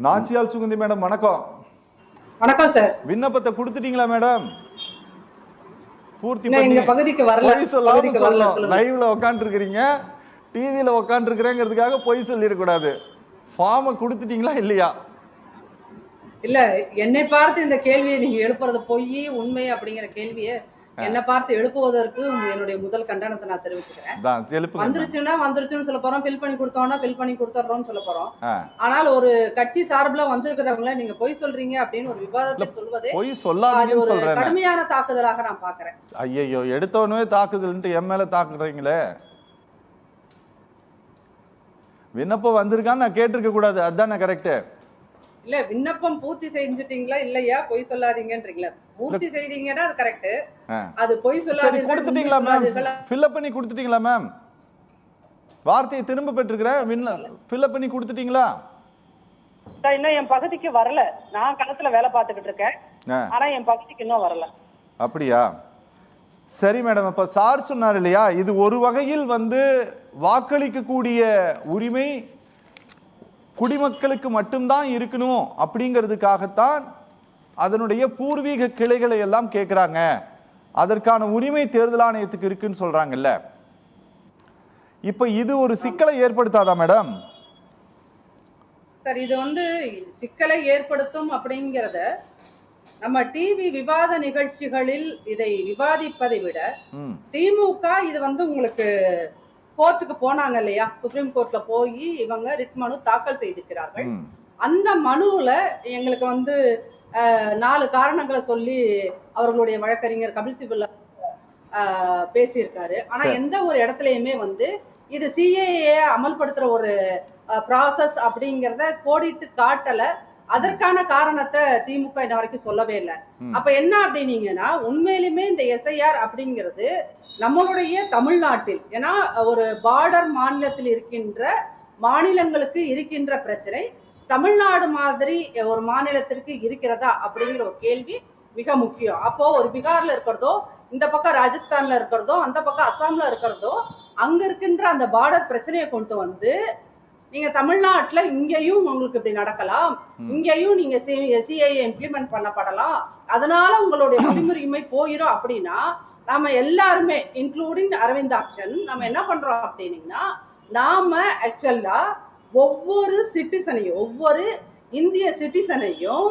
Nachiyal Suganthi madam வணக்கம். வணக்கம் sir. விண்ணப்பத்தை கொடுத்துட்டீங்களா மேடம்? பூர்த்தி பண்ணி எங்க பகுதிக்கு வரல. லைவ்ல உட்காந்துருக்கீங்க, டிவியில உட்காந்துருக்கிறேங்கிறதுக்காக பொய் சொல்லிடக்கூடாது. ஃபார்மை கொடுத்துட்டீங்களா இல்லையா? இல்ல, என்னை பார்த்து இந்த கேள்வியை நீங்க எழுப்புறது பொய் உண்மை அப்படிங்கிற கேள்வியை என்ன பார்த்து எழுப்புவதற்கு என்னுடைய முதல் கண்டனத்தை நான் தெரிவிச்சுக்கிறேன். வந்துருச்சுன்னு சொல்ல போறோம், ஃபில் பண்ணி கொடுத்தோம்னா ஃபில் பண்ணி கொடுத்துறோம்னு சொல்ல போறோம். ஆனால் ஒரு கட்சி சார்பில் வந்திருக்கிறவங்கள நீங்க பொய் சொல்றீங்க அப்படின்னு ஒரு விவாதத்தை சொல்வதே பொய் சொல்லாதீங்கன்னு ஒரு சொல்றேன். கடுமையான தாக்குதலாக நான் பாக்குறேன். ஐயோ, எடுத்தவனே தாக்குதல்ன்ட்டு என் மேல தாக்குறீங்களே. விண்ணப்பம் வந்திருக்கான்னு நான் கேட்டிருக்க கூடாது, அதுதானே கரெக்ட்? இல்ல, விண்ணப்பம் பூர்த்தி செஞ்சுட்டீங்களா இல்லையா, பொய் சொல்லாதீங்கன்றீங்களா? பூர்த்தி செய்தீங்கன்னா அது கரெக்ட். அது பொய் சொல்லாதீங்க. கொடுத்துட்டீங்களா மேம்? ஃபில் பண்ணி கொடுத்துட்டீங்களா மேம்? வார்த்தையை திரும்ப பெற்றிருக்கிறேன். ஃபில் பண்ணி கொடுத்துட்டீங்களா? இன்னும் என் பகுதிக்கு வரல. நான் களத்துல வேலை பார்த்துக்கிட்டு இருக்கேன், ஆனா என் பகுதிக்கு இன்னும் வரல. அப்படியா? சரி மேடம். இப்ப சார் சொன்னார் இல்லையா, இது ஒரு வகையில் வாக்களிக்கக்கூடிய உரிமை குடிமக்களுக்கு மட்டும்தான் இருக்கணும் அப்படிங்கிறதுக்காகத்தான் அதனுடைய பூர்வீக கிளைகளை எல்லாம் கேட்கிறாங்க. அதற்கான உரிமை தேர்தல் ஆணையத்துக்கு இருக்குன்னு சொல்றாங்கல்ல. இப்ப இது ஒரு சிக்கலை ஏற்படுத்தாதா மேடம்? சார், இது சிக்கலை ஏற்படுத்தும் அப்படிங்கிறத நம்ம டிவி விவாத நிகழ்ச்சிகளில் இதை விவாதிப்பதை விட திமுக இது உங்களுக்கு கோர்ட்டுக்கு போனாங்க இல்லையா, சுப்ரீம் கோர்ட்ல போய் இவங்க ரிட் மனு தாக்கல் செய்திருக்கிறார்கள். அந்த மனுவுல எங்களுக்கு 4 காரணங்களை சொல்லி அவர்களுடைய வழக்கறிஞர் கபில் சிபல் பேசியிருக்காரு. ஆனா எந்த ஒரு இடத்துலயுமே இது சிஏஏ அமல்படுத்துற ஒரு ப்ராசஸ் அப்படிங்கிறத கோடிட்டு காட்டல. அதற்கான காரணத்தை திமுக இன்ன வரைக்கும் சொல்லவே இல்லை. அப்ப என்ன அப்படின்னீங்கன்னா, உண்மையிலுமே இந்த எஸ்ஐஆர் அப்படிங்கிறது நம்மளுடைய தமிழ்நாட்டில், ஏன்னா ஒரு பார்டர் மாநிலத்தில் இருக்கின்ற மாநிலங்களுக்கு இருக்கின்ற பிரச்சனை தமிழ்நாடு மாதிரி ஒரு மாநிலத்திற்கு இருக்கிறதா அப்படிங்கிற ஒரு கேள்வி மிக முக்கியம். அப்போ ஒரு பீகார்ல இருக்கிறதோ, இந்த பக்கம் ராஜஸ்தான்ல இருக்கிறதோ, அந்த பக்கம் அசாம்ல இருக்கிறதோ, அங்க இருக்கின்ற அந்த பார்டர் பிரச்சனையை கொண்டு நீங்க தமிழ்நாட்டுல இங்கேயும் உங்களுக்கு இப்படி நடக்கலாம், இங்கேயும் நீங்க சிஏஏ இம்ப்ளிமெண்ட் பண்ணப்படலாம், அதனால உங்களுடைய குடியுரிமை போயிடும் அப்படின்னா நாம எல்லாருமே இன்க்ளூடிங் அரவிந்தாக்ஷன் நம்ம என்ன பண்றோம் அப்படின்னீங்கன்னா, நாம ஆக்சுவலா ஒவ்வொரு சிட்டிசனையும், ஒவ்வொரு இந்திய சிட்டிசனையும்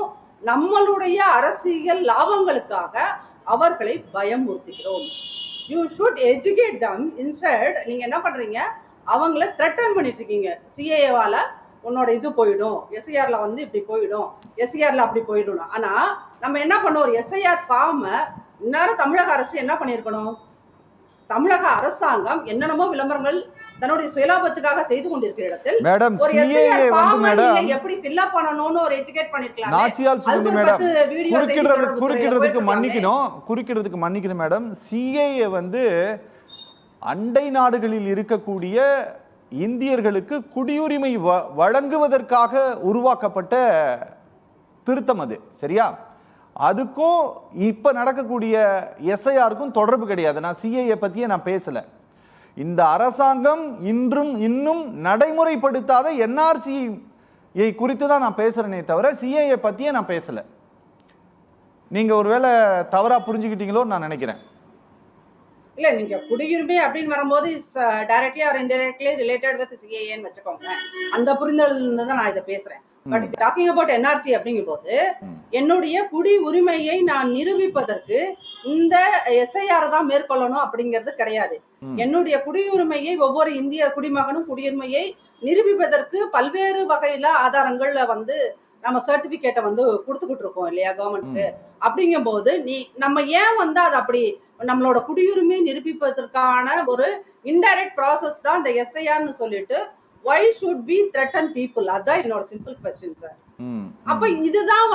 நம்மளுடைய அரசியல் லாபங்களுக்காக அவர்களை பயமுறுத்துகிறோம். You should educate them. Instead நீங்க என்ன பண்றீங்க, அவங்கள த்ரெட்டன் பண்ணிட்டு இருக்கீங்க. சிஏஏவால உன்னோட இது போயிடும், எஸ்ஐஆர்ல இப்படி போயிடும், எஸ்ஐஆர்ல அப்படி போயிடும். ஆனா நம்ம என்ன பண்ணோம், ஒரு எஸ்ஐஆர் ஃபார்மை இந்நேரம் தமிழக அரசு என்ன பண்ணிருக்கணும், தமிழக அரசாங்கம் என்னென்னமோ விளம்பரங்கள் தன்னுடைய சுயலாபத்துக்காக செய்து கொண்டிருக்கிற இடத்தில் ஒரு எஸ்ஐஆர் ஃபார்மை எப்படி ஃபில் அப் பண்ணணும்னு ஒரு எஜுகேட் பண்ணிருக்கலாம். நாச்சியால் சுகந்தி மேடம், குறுக்கிடுறதுக்கு மன்னிக்கணும் மேடம். சிஏஏ அண்டை நாடுகளில் இருக்கக்கூடிய இந்தியர்களுக்கு குடியுரிமை வழங்குவதற்காக உருவாக்கப்பட்ட திருத்தம் அது, சரியா? அதுக்கும் இப்ப நடக்கக்கூடிய எஸ்ஐஆருக்கும் தொடர்பு கிடையாது. நான் சிஏஏ பத்தியே நான் பேசல. இந்த அரசாங்கம் இன்னும் நடைமுறைப்படுத்தாத என்ஆர்சியை குறித்து தான் நான் பேசுறேனே தவிர சிஏஏ பத்தியே நான் பேசல. நீங்க ஒருவேளை தவறா புரிஞ்சுக்கிட்டீங்களோ நான் நினைக்கிறேன். இல்ல, நீங்க குடியுரிமை அப்படின்னு வரும்போது directly or indirectly related with சிஏஏன்னு வச்சுக்கோங்க. அந்த புரிதலில் தான் நான் இதை பேசுறேன். பட் டாக்கிங் அபவுட் என்ஆர்சி அப்படிங்கும் போது என்னுடைய குடி உரிமையை நான் நிரூபிப்பதற்கு இந்த எஸ்ஐஆர் தான் மேற்கொள்ளணும் அப்படிங்கிறது கிடையாது. என்னுடைய குடியுரிமையை ஒவ்வொரு இந்திய குடிமகனும் குடியுரிமையை நிரூபிப்பதற்கு பல்வேறு வகையில ஆதாரங்கள்ல நம்ம சர்டிபிகேட்டை கொடுத்துக்கிட்டு இருக்கோம் இல்லையா கவர்மெண்ட்டுக்கு. அப்படிங்கும் போது நம்ம ஏன் அது அப்படி நம்மளோட குடியுரிமை நிரூபிப்பதற்கான ஒரு இன்டைரக்ட் ப்ராசஸ் தான் இந்த எஸ்ஐஆர்னு சொல்லிட்டு why should we threaten people? அதான் என்னோட சிம்பிள் क्वेश्चन சார். அப்ப இதுதான்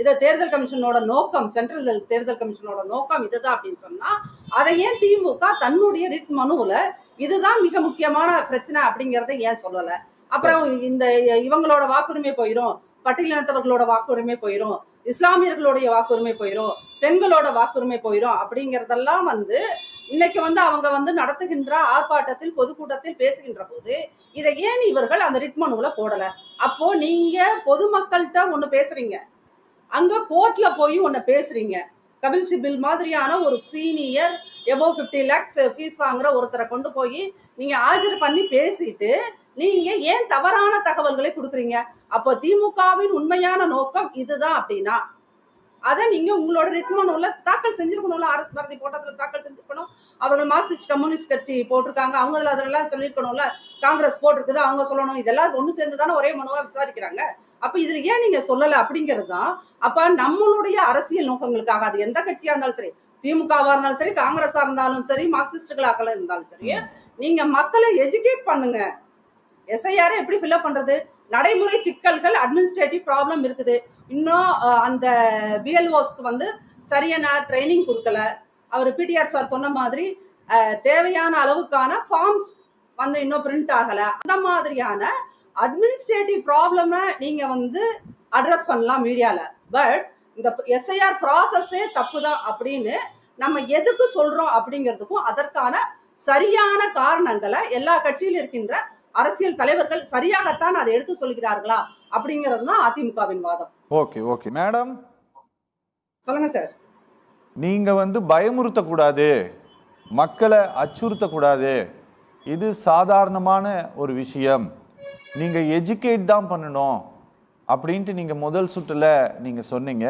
இத தேர்தல் கமிஷனோட நோக்கம், சென்ட்ரல் தேர்தல் கமிஷனோட நோக்கம் இதுதான் அப்படின்னு சொன்னா, அதை ஏன் திமுக தன்னுடைய ரிட் மனுவுல இதுதான் மிக முக்கியமான பிரச்சனை அப்படிங்கறத ஏன் சொல்லல? அப்புறம் இந்த இவங்களோட வாக்குரிமை போயிரும், பட்டியலினத்தவர்களோட வாக்குரிமை போயிரும், இஸ்லாமியர்களுடைய வாக்குரிமை போயிரும், பெண்களோட வாக்குரிமை போயிரும் அப்படிங்கறதெல்லாம் இன்னைக்கு வந்து அவங்க வந்து நடத்துகின்ற ஆர்ப்பாட்டத்தில் பொதுக்கூட்டத்தில் பேசுகின்ற போது இதை ஏன் இவர்கள் அந்த ரிட் மனுவுல போடல? அப்போ நீங்க பொதுமக்கள்கிட்ட ஒண்ணு பேசுறீங்க, அங்க கோர்ட்ல போய் ஒண்ணு பேசுறீங்க. கபில் சிபில் மாதிரியான ஒரு சீனியர் எபோவ் 50 lakhs ஃபீஸ் வாங்குற ஒருத்தரை கொண்டு போய் நீங்க ஆஜர் பண்ணி பேசிட்டு நீங்க ஏன் தவறான தகவல்களை கொடுக்குறீங்க? அப்போ திமுகவின் உண்மையான நோக்கம் இதுதான் அப்படின்னா அதை நீங்க உங்களோட ரிட் மனுல தாக்கல் செஞ்சிருக்கணும்ல. அரசு பாரதி போட்டதுல தாக்கல் செஞ்சிருக்கணும். அவர்கள் மார்க்சிஸ்ட் கம்யூனிஸ்ட் கட்சி போட்டிருக்காங்க, அவங்க அதெல்லாம் சொல்லியிருக்கணும்ல. காங்கிரஸ் போட்டிருக்குது, அவங்க சொல்லணும். இதெல்லாம் ஒண்ணு சேர்ந்துதானே ஒரே மனுவா விசாரிக்கிறாங்க. அப்ப இதுல ஏன் நீங்க சொல்லல அப்படிங்கிறது தான். அப்ப நம்மளுடைய அரசியல் நோக்கங்களுக்காக அது எந்த கட்சியா இருந்தாலும் சரி, திமுகவா இருந்தாலும் சரி, காங்கிரஸா இருந்தாலும் சரி, மார்க்சிஸ்டுகளாக இருந்தாலும் சரி, நீங்க மக்களை எஜுகேட் பண்ணுங்க. எஸ்ஐஆர் எப்படி ஃபில்அப் பண்றது? நடைமுறை சிக்கல்கள், அட்மினிஸ்ட்ரேட்டிவ் ப்ராப்ளம் இருக்குது. இன்னும் அந்த பிஎல்ஓஸ்க்கு வந்து சரியான ட்ரைனிங் கொடுக்கல. அவர் பிடிஆர் சார் சொன்ன மாதிரி தேவையான அளவுக்கான ஃபார்ம்ஸ் வந்து இன்னும் பிரிண்ட் ஆகல. அந்த மாதிரியான அட்மினிஸ்ட்ரேட்டிவ் ப்ராப்ளம் நீங்க வந்து அட்ரஸ் பண்ணலாம் மீடியால. பட் இந்த எஸ்ஐஆர் ப்ராசஸே தப்பு தான் அப்படின்னு நம்ம எதுக்கு சொல்றோம் அப்படிங்கிறதுக்கும் அதற்கான சரியான காரணங்களை எல்லா கட்சியில் இருக்கின்ற அரசியல் தலைவர்கள் சரியாகத்தான் அதை எடுத்து சொல்கிறார்களா அப்படிங்கிறது தான் அதிமுகவின் வாதம். ஓகே ஓகே மேடம், சொல்லுங்க சார். நீங்க வந்து பயமுறுத்தக்கூடாது, மக்களை அச்சுறுத்தக்கூடாது, இது சாதாரணமான ஒரு விஷயம், நீங்க எஜுகேட் தான் பண்ணணும் அப்படின்ட்டு நீங்க முதல் சுற்றுல நீங்க சொன்னீங்க.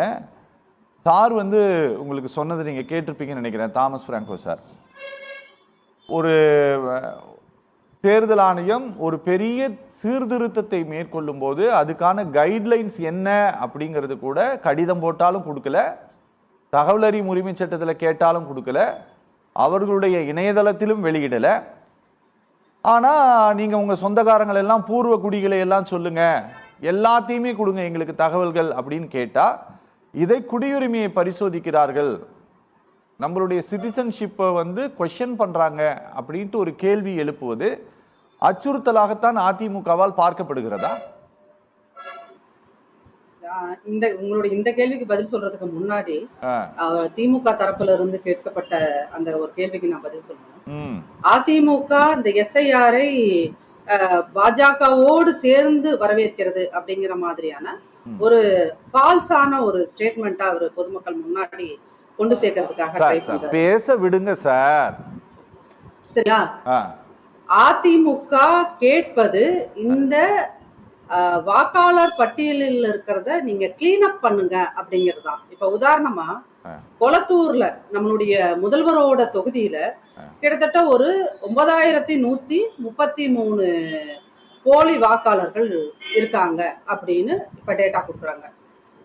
சார் வந்து உங்களுக்கு சொன்னது நீங்க கேட்டிருப்பீங்கன்னு நினைக்கிறேன், தாமஸ் பிராங்கோ சார். ஒரு தேர்தல் ஆணையம் ஒரு பெரிய சீர்திருத்தத்தை மேற்கொள்ளும் போது அதுக்கான கைட்லைன்ஸ் என்ன அப்படிங்கிறது கூட கடிதம் போட்டாலும் கொடுக்கல, தகவல் அறியும் உரிமை சட்டத்தில் கேட்டாலும் கொடுக்கல, அவர்களுடைய இணையதளத்திலும் வெளியிடல. ஆனா நீங்க உங்க சொந்தக்காரங்கள் எல்லாம் பூர்வ குடிகளை எல்லாம் சொல்லுங்க, எல்லாத்தையுமே கொடுங்க எங்களுக்கு தகவல்கள் அப்படின்னு கேட்டா இதை குடியுரிமையை பரிசோதிக்கிறார்கள், நம்மளுடைய சிட்டிசன்ஷிப்பை வந்து கொஸ்டின் பண்றாங்க அப்படின்ட்டு ஒரு கேள்வி எழுப்புவது அச்சுறுத்தலாகத்தான் அதிமுகவால் பார்க்கப்படுகிறதா? இந்த உங்களுடைய இந்த கேள்விக்கு பதில் சொல்றதுக்கு முன்னாடி திமுக தரப்புல இருந்து கேட்கப்பட்ட அந்த ஒரு கேள்விக்கு நான் பதில் சொல்றேன். அதிமுக இந்த எஸ்ஐஆரை பாஜகவோடு சேர்ந்து வரவேற்கிறது அப்படிங்கிற மாதிரியான ஒரு ஃபால்ஸான ஒரு ஸ்டேட்மெண்டா அவர் பொதுமக்கள் முன்னாடி கொண்டு சேர்க்கறதுக்காக பேச விடுங்க சார். சரியா? அதிமுக கேட்பது இந்த வாக்காளர் பட்டியலில் இருக்கிறத நீங்க கிளீன் அப் பண்ணுங்க அப்படிங்கிறது தான். இப்ப உதாரணமா கொளத்தூர்ல நம்மளுடைய முதல்வரோட தொகுதியில கிட்டத்தட்ட ஒரு 9133 போலி வாக்காளர்கள் இருக்காங்க அப்படின்னு இப்ப டேட்டா கொடுக்குறாங்க.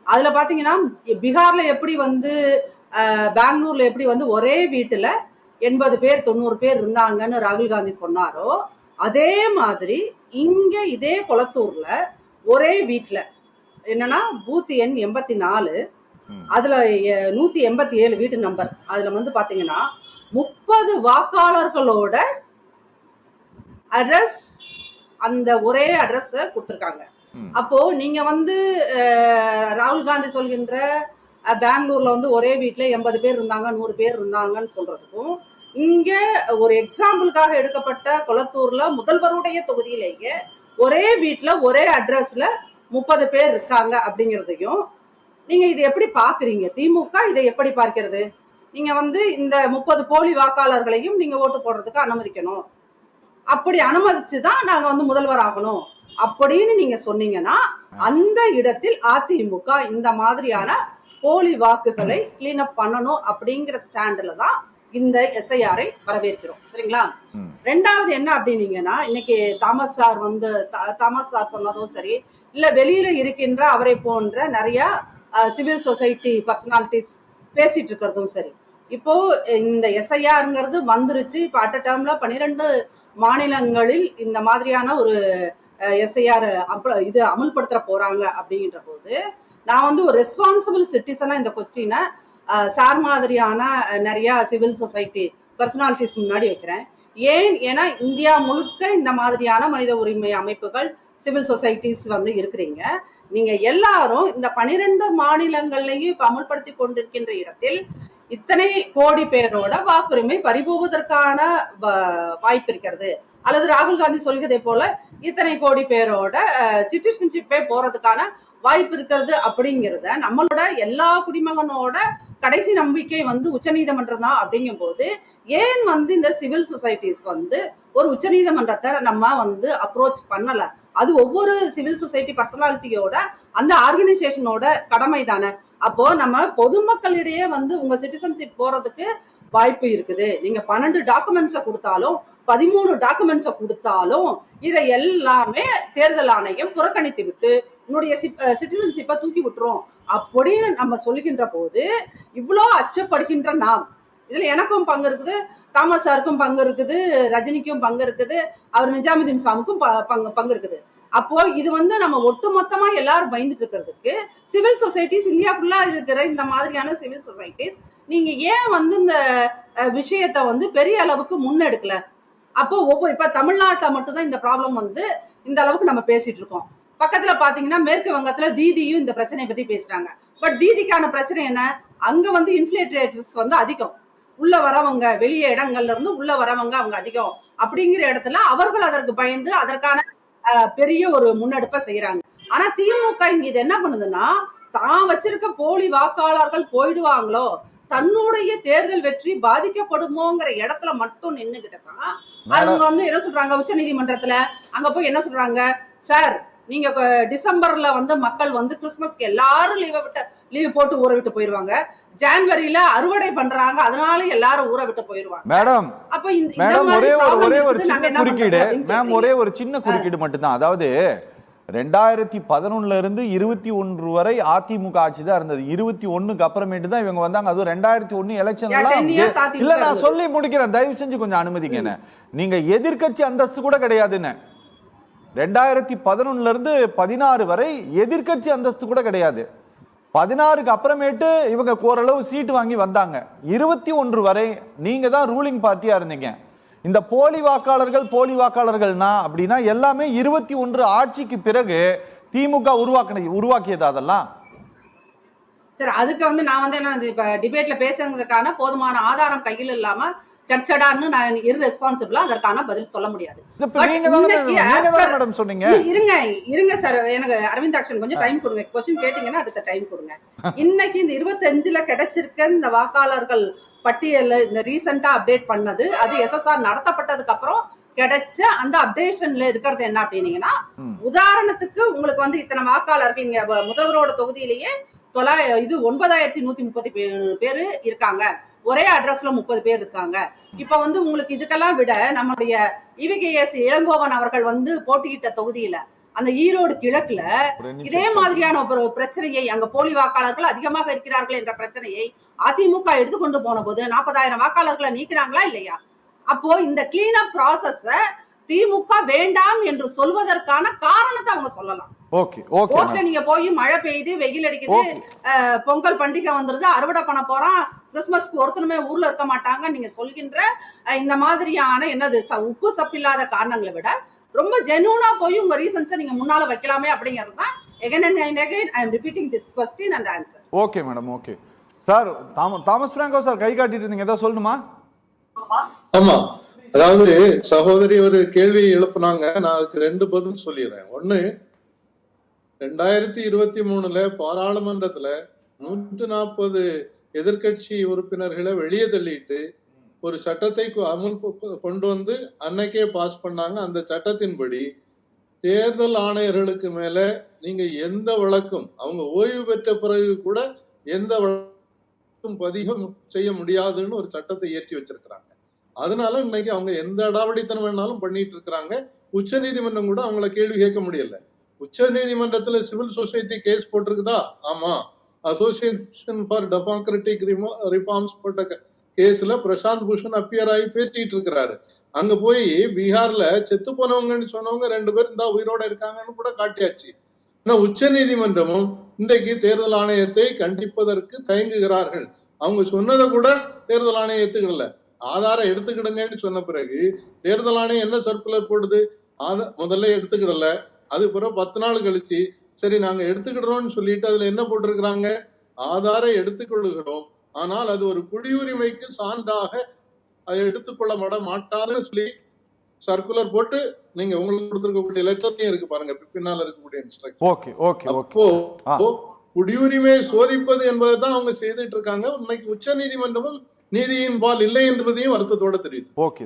அதுல பாத்தீங்கன்னா பீகார்ல எப்படி வந்து பெங்களூர்ல எப்படி வந்து ஒரே வீட்டுல 80 பேர் 90 பேர் இருந்தாங்கன்னு ராகுல் காந்தி சொன்னாரோ அதே மாதிரி இங்க இதே கொளத்தூர்ல ஒரே வீட்டுல என்னன்னா பூத் எண் 84, அதுல 187 வீட்டு நம்பர், அதுல வந்து பாத்தீங்கன்னா 30 வாக்காளர்களோட அட்ரஸ் அந்த ஒரே அட்ரஸ் கொடுத்துருக்காங்க. அப்போ நீங்க வந்து ராகுல் காந்தி சொல்கின்ற பெங்களூர்ல வந்து ஒரே வீட்டுல 80 பேர் இருந்தாங்க 100 பேர் இருந்தாங்கன்னு சொல்றதுக்கும் இங்க ஒரு எக்ஸாம்பிளுக்காக எடுக்கப்பட்ட கொளத்தூர்ல முதல்வருடைய தொகுதியிலேயே ஒரே வீட்டுல ஒரே அட்ரஸ்ல 30 பேர் இருக்காங்க அப்படிங்கிறதையும் நீங்க இது எப்படி பாக்குறீங்க? திமுக இதை எப்படி பார்க்கிறது? நீங்க வந்து இந்த 30 போலி வாக்காளர்களையும் நீங்க ஓட்டு போடுறதுக்கு அனுமதிக்கணும், அப்படி அனுமதிச்சுதான் நாங்க வந்து முதல்வர் ஆகணும் அப்படின்னு நீங்க சொன்னீங்கன்னா அந்த இடத்தில் அதிமுக இந்த மாதிரியான போலி வாக்குகளை கிளீன் அப் பண்ணணும் அப்படிங்கிற ஸ்டாண்ட்ல தான் இந்த எஸ்ஐஆரை வரவேற்கிறோம். சரிங்களா? ரெண்டாவது என்ன அப்படின்னீங்கன்னா, இன்னைக்கு தாமஸ் சார் சொன்னதும் சரி, இல்ல வெளியில இருக்கின்ற அவரை போன்ற நிறைய சிவில் சொசைட்டி பர்சனாலிட்டிஸ் பேசிட்டு இருக்கிறதும் சரி, இப்போ இந்த எஸ்ஐஆருங்கிறது வந்துருச்சு. இப்போ அட் அ டைம்ல 12 மாநிலங்களில் இந்த மாதிரியான ஒரு எஸ்ஐஆர் இது அமல்படுத்த போறாங்க அப்படின்ற போது நான் வந்து ஒரு ரெஸ்பான்சிபிள் சிட்டிசனா இந்த கொஸ்டினை சார் மாதிரியான நிறைய சிவில் சொசைட்டி பர்சனாலிட்டிஸ் முன்னாடி வைக்கிறேன். ஏன்னா இந்தியா முழுக்க இந்த மாதிரியான மனித உரிமை அமைப்புகள் சிவில் சொசைட்டிஸ் வந்து இருக்கிறீங்க. நீங்க எல்லாரும் இந்த 12 மாநிலங்கள்லையும் இப்ப அமல்படுத்தி கொண்டிருக்கின்ற இடத்தில் இத்தனை கோடி பேரோட வாக்குரிமை பறிபோவதற்கான வாய்ப்பு இருக்கிறது. அல்லது ராகுல் காந்தி சொல்கிறதை போல இத்தனை கோடி பேரோட சிட்டிசன்ஷிப்பே போறதுக்கான வாய்ப்பு இருக்கிறது அப்படிங்கிறத நம்மளோட எல்லா குடிமகனோட கடைசி நம்பிக்கை வந்து உச்சநீதிமன்றம் தான். அப்படிங்கும் போது ஏன் வந்து இந்த சிவில் சொசைட்டிஸ் வந்து ஒரு உச்சநீதிமன்றத்தை நம்ம வந்து அப்ரோச் பண்ணல? அது ஒவ்வொரு சிவில் சொசைட்டி பர்சனாலிட்டியோட அந்த ஆர்கனைசேஷனோட கடமை தானே. அப்போ நம்ம பொதுமக்களிடையே வந்து உங்க சிட்டிசன்ஷிப் போறதுக்கு வாய்ப்பு இருக்குது. நீங்க 12 டாக்குமெண்ட்ஸை கொடுத்தாலும் 13 டாக்குமெண்ட்ஸை கொடுத்தாலும் இதை எல்லாமே தேர்தல் ஆணையம் புறக்கணித்து விட்டு உன்னுடைய சிட்டிசன்ஷிப்பை தூக்கி விட்டுரும் அப்படின்னு நம்ம சொல்லுகின்ற போது இவ்வளோ அச்சப்படுகின்ற நாம், இதுல எனக்கும் பங்கு இருக்குது, தாமஸ் சாருக்கும் பங்கு இருக்குது, ரஜினிக்கும் பங்கு இருக்குது, அவர் நிஜாமுதீன் சாமுக்கும் பங்கு இருக்குது. அப்போ இது வந்து நம்ம ஒட்டுமொத்தமா எல்லாரும் பயந்துட்டு இருக்கிறதுக்கு சிவில் சொசைட்டிஸ் இந்தியா ஃபுல்லா இருக்கிற இந்த மாதிரியான சிவில் சொசைட்டிஸ் நீங்க ஏன் வந்து இந்த விஷயத்த வந்து பெரிய அளவுக்கு முன்னெடுக்கல? அப்போ இப்ப தமிழ்நாட்டுல மட்டும்தான் இந்த ப்ராப்ளம் வந்து இந்த அளவுக்கு நம்ம பேசிட்டு இருக்கோம். பக்கத்துல பாத்தீங்கன்னா மேற்கு வங்கத்துல தீதியும் இந்த பிரச்சனையை பத்தி பேசுறாங்க. பட் தீதிக்கான பிரச்சனை என்ன? அங்க வந்து இன்ஃபிலேட்டர்ஸ் வந்து அதிகம், உள்ள வரவங்க வெளியே இடங்கள்ல இருந்து உள்ள வரவங்க அவங்க அதிகம் அப்படிங்கிற இடத்துல அவர்கள் அதற்கு பயந்து அதற்கான பெரிய ஒரு முன்னெடுப்பை செய்யறாங்க. ஆனா திமுக இங்க இது என்ன பண்ணுதுன்னா, தான் வச்சிருக்க போலி வாக்காளர்கள் போயிடுவாங்களோ, தன்னுடைய தேர்தல் வெற்றி பாதிக்கப்படுமோங்கிற இடத்துல மட்டும் நின்னுகிட்டதான் அவங்க வந்து என்ன சொல்றாங்க, உச்ச நீதிமன்றத்துல அங்க போய் என்ன சொல்றாங்க, சார் நீங்க டிசம்பர்ல வந்து மக்கள் வந்து கிறிஸ்துமஸ்க்கு எல்லாரும் லீவ் போட்டு ஊற விட்டு போயிருவாங்க, ஜான்வரியில அறுவடை பண்றாங்க, அதனால எல்லாரும் ஊற விட்டு போயிருவாங்க. மேடம் அப்ப ஒரே ஒரு சின்ன குறுக்கீடு மட்டும்தான். அதாவது 2011 இருந்து 21 வரை அதிமுக ஆட்சி தான் இருந்தது. 21க்கு அப்புறமேட்டு தான் இவங்க வந்தாங்க. அதுவும் 2001 எலெக்ஷன் இல்ல, நான் சொல்லி முடிக்கிறேன், தயவு செஞ்சு கொஞ்சம் அனுமதிங்க. நீங்க எதிர்கட்சி அந்தஸ்து கூட கிடையாதுன்னு 2011 இருந்து 16 வரை எதிர்கட்சி அந்தஸ்து கூட கிடையாது. 16க்கு அப்புறமேட்டு இவங்க ஓரளவு சீட்டு வாங்கி வந்தாங்க. 21 வரை நீங்க தான் ரூலிங் பார்ட்டியா இருந்தீங்க. இந்த போலி வாக்காளர்கள்னா அப்படின்னா எல்லாமே 21 ஆட்சிக்கு பிறகு திமுக உருவாக்கியது. அதெல்லாம் சரி, அதுக்கு வந்து நான் வந்து என்ன இப்ப டிபேட்ல பேசுறதுக்கான போதுமான ஆதாரம் கையில் இல்லாம சட்சடான்னு நான் இர்ரெஸ்பான்சிபிளா அதற்கான பதில் சொல்ல முடியாது. இருங்க சார், எனக்கு அரவிந்தாக்ஷன் கொஞ்சம் டைம் கொடுங்க. क्वेश्चन கேட்டீங்கன்னா அடுத்த டைம் கொடுங்க. இன்னைக்கு இந்த 25ல கிடைச்சிருக்க இந்த வாக்காளர்கள் பட்டியல் இந்த ரீசெண்டா அப்டேட் பண்ணது, அது SSR நடத்தப்பட்டதுக்கு அப்புறம் கிடைச்ச அந்த அப்டேஷன்ல இருக்கிறது என்ன அப்படின்னீங்கன்னா, உதாரணத்துக்கு உங்களுக்கு வந்து இத்தனை வாக்காளர்கள் இங்க முதல்வரோட தொகுதியிலேயே 9130 பேரு இருக்காங்க, ஒரே அட்ரஸ்ல 30 பேர் இருக்காங்க. இப்ப வந்து உங்களுக்கு இதுக்கெல்லாம் விட நம்முடைய EVKS இளங்கோவன் அவர்கள் வந்து போட்டியிட்ட தொகுதியில அந்த ஈரோடு கிழக்குல இதே மாதிரியான ஒரு பிரச்சனையை, அங்க போலி வாக்காளர்கள் அதிகமாக இருக்கிறார்கள் என்ற பிரச்சனையை அதிமுக எடுத்துக்கொண்டு போன போது 40,000 வாக்காளர்களை நீக்கினாங்களா இல்லையா? அப்போ இந்த கிளீன் அப் ப்ராசஸ திமுக வேண்டாம் என்று சொல்வதற்கான காரணத்தை அவங்க சொல்லலாம். நீங்க போய் மழை பெய்யுது, வெயில் அடிக்குது, பொங்கல் பண்டிகை வந்துருது, அறுவடை பண்ண போறோம், கிறிஸ்துமஸ்க்கு ஒருத்தருமே ஊர்ல இருக்க மாட்டாங்க, நீங்க சொல்கின்ற இந்த மாதிரியான என்னது உப்பு சப்பில்லாத காரணங்களை விட ரொம்ப ஜெனூனா போய் உங்க ரீசன்ஸை நீங்க முன்னால வைக்கலாமே அப்படிங்கிறது தான். again and again I am repeating this question and answer. Okay madam, okay sir. Thomas Franco sir கை காட்டிட்டு இருந்தீங்க, ஏதோ சொல்லணுமா? ஆமா, அதாவது சகோதரி ஒரு கேள்வி எழுப்புனாங்க, நான் அதுக்கு 2 பதில் சொல்லிடுறேன். ஒண்ணு, 2023 பாராளுமன்றத்துல 140 எதிர்கட்சி உறுப்பினர்களை வெளியே தள்ளிட்டு ஒரு சட்டத்தை அமல் கொண்டு வந்து அன்னைக்கே பாஸ் பண்ணாங்க. அந்த சட்டத்தின்படி தேர்தல் ஆணையர்களுக்கு மேல நீங்க எந்த வழக்கும், அவங்க ஓய்வு பெற்ற பிறகு கூட எந்த வழக்கும் பதிகம் செய்ய முடியாதுன்னு ஒரு சட்டத்தை ஏற்றி வச்சிருக்கிறாங்க. அதனால இன்னைக்கு அவங்க எந்த அடாவடித்தனம் வேணாலும் பண்ணிட்டு இருக்கிறாங்க. உச்ச நீதிமன்றம் கூட அவங்கள கேள்வி கேட்க முடியல. உச்ச நீதிமன்றத்துல சிவில் சொசைட்டி கேஸ் போட்டிருக்குதா? ஆமா, அசோசியேஷன் ஃபார் டெமோக்ராட்டிக் ரிஃபார்ம்ஸ் போட்ட கேஸ்ல பிரசாந்த் பூஷன் அப்பியர் ஆகி பேசிட்டு இருக்கிறாரு. அங்க போய் பீகார்ல செத்து போனவங்கன்னு சொன்னவங்க 2 பேர் இந்த உயிரோட இருக்காங்கன்னு கூட காட்டியாச்சு. ஆனா உச்ச நீதிமன்றமும் இன்றைக்கு தேர்தல் ஆணையத்தை கண்டிப்பதற்கு தயங்குகிறார்கள். அவங்க சொன்னதை கூட தேர்தல் ஆணையம் ஏத்துக்கிடல. ஆதாரம் எடுத்துக்கிடுங்கன்னு சொன்ன பிறகு தேர்தல் ஆணையம் என்ன சர்க்குலர் போடுது? முதல்ல எடுத்துக்கிடல, அது பிறகு 10 நாள் கழிச்சு சரி நாங்க எடுத்துக்கிடுறோம்னு சொல்லிட்டு அதுல என்ன போட்டிருக்கிறாங்க, ஆதாரம் எடுத்துக்கொள்ளுகிறோம், ஆனால் அது ஒரு குடியுரிமைக்கு சான்றாக அதை எடுத்துக்கொள்ள மாட்டாதுன்னு சொல்லி சர்க்குலர் போட்டு நீங்க உங்களுக்கு கொடுத்திருக்கக்கூடிய லெட்டர்லயும் இருக்கு பாருங்க, பின்னால இருக்கக்கூடிய இன்ஸ்ட்ரக்ஷன். Okay okay okay. அப்போ குடியுரிமையை சோதிப்பது என்பதுதான் அவங்க செய்துட்டு இருக்காங்க. இன்னைக்கு உச்ச நீதிமன்றமும் நீதியின் பால் இல்லை என்பதையும் வருத்தத்தோட தெரியுது. ஓகே.